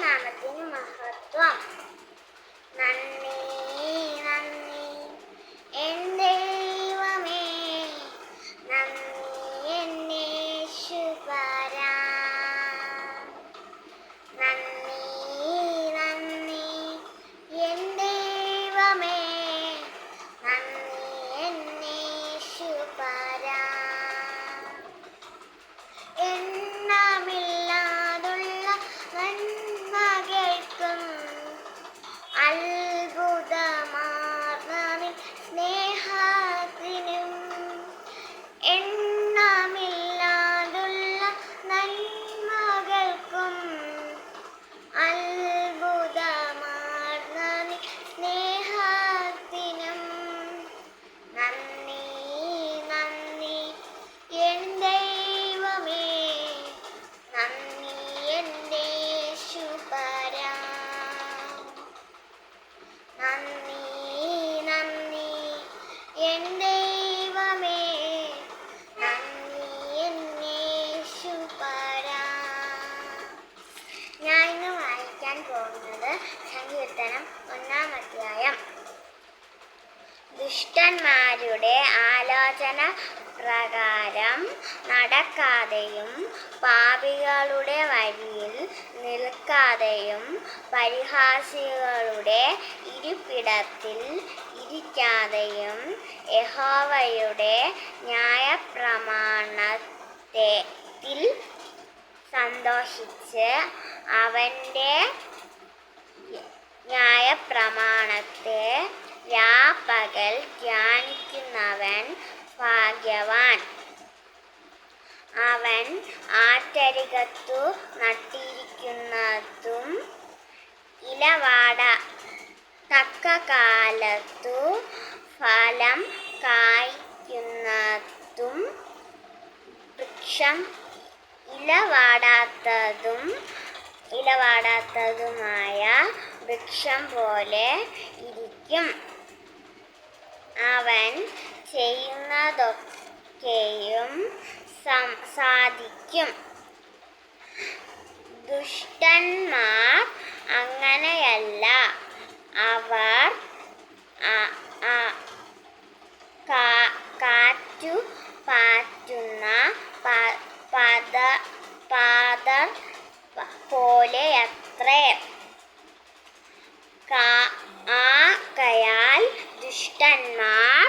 നാമത്തിന് മഹത്വം. നന്ദി നന്ദി എൻ ദൈവമേ, നന്ദി എൻ യേശുപരാ. നന്ദി നന്ദി എൻ ദൈവമേ, നന്ദി എൻ യേശുപരാ. എണ്ണമില്ലാതുള്ള നന്മകൾക്കും അത്ഭുതമാർന്ന നിൻ സ്നേഹത്തിനും, എണ്ണമില്ലാതുള്ള നന്മകൾക്കും അത്ഭുതമാർന്ന നിൻ സ്നേഹത്തിനും നന്ദി നന്ദി എൻ ദൈവമേ, നന്ദി എൻ യേശുപരാ. നന്ദി നന്ദി എൻ ദൈവമേ, നന്ദി എൻ യേശുപരാ. ഞാൻ ഇന്ന് വായിക്കാൻ പോകുന്നത് സങ്കീർത്തനം 1-ാം അധ്യായം. ദുഷ്ടന്മാരുടെ ആലോചന പ്രകാരം നടക്കാതെയും പാപികളുടെ വഴിയിൽ നിൽക്കാതെയും പരിഹാസികളുടെ ഇരിപ്പിടത്തിൽ ഇരിക്കാതെയും യഹോവയുടെ ന്യായപ്രമാണത്തിൽ സന്തോഷിച്ച് അവൻ്റെ ന്യായപ്രമാണത്തെ രാപ്പകൽ ധ്യാനിക്കുന്നവൻ ഭാഗ്യവാൻ. അവൻ ആറ്റരികത്തു നട്ടിരിക്കുന്നതും തക്ക കാലത്തു ഫലം കായ്ക്കുന്നതും വൃക്ഷം ഇലവാടാത്തതുമായ വൃക്ഷം പോലെ ഇരിക്കും. അവൻ ചെയ്യുന്നതൊക്കെയും സാധിക്കും. ദുഷ്ടന്മാർ അങ്ങനെയല്ല. അവർ കാറ്റു പാറ്റുന്ന പാതർ പോലെയത്രേ. ആകയാൽ ദുഷ്ടന്മാർ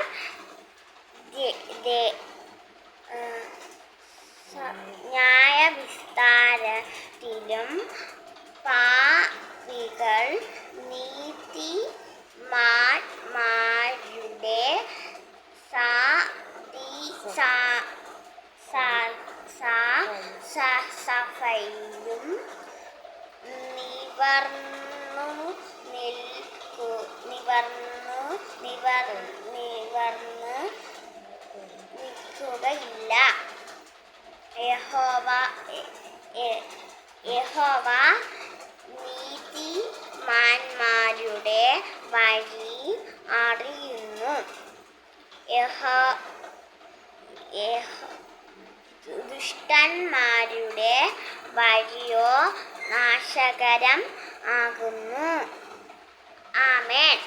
ന്യായവിസ്താരത്തിലും പാപികൾ നീതിമാന്മാരുടെ സഭയിലും നിൽക്കുകയില്ല. യഹോവ നീതിമാന്മാരുടെ വഴി അറിയുന്നു. ദുഷ്ടന്മാരുടെ വഴിയോ നാശകരം ആകുന്നു. ആമേൻ.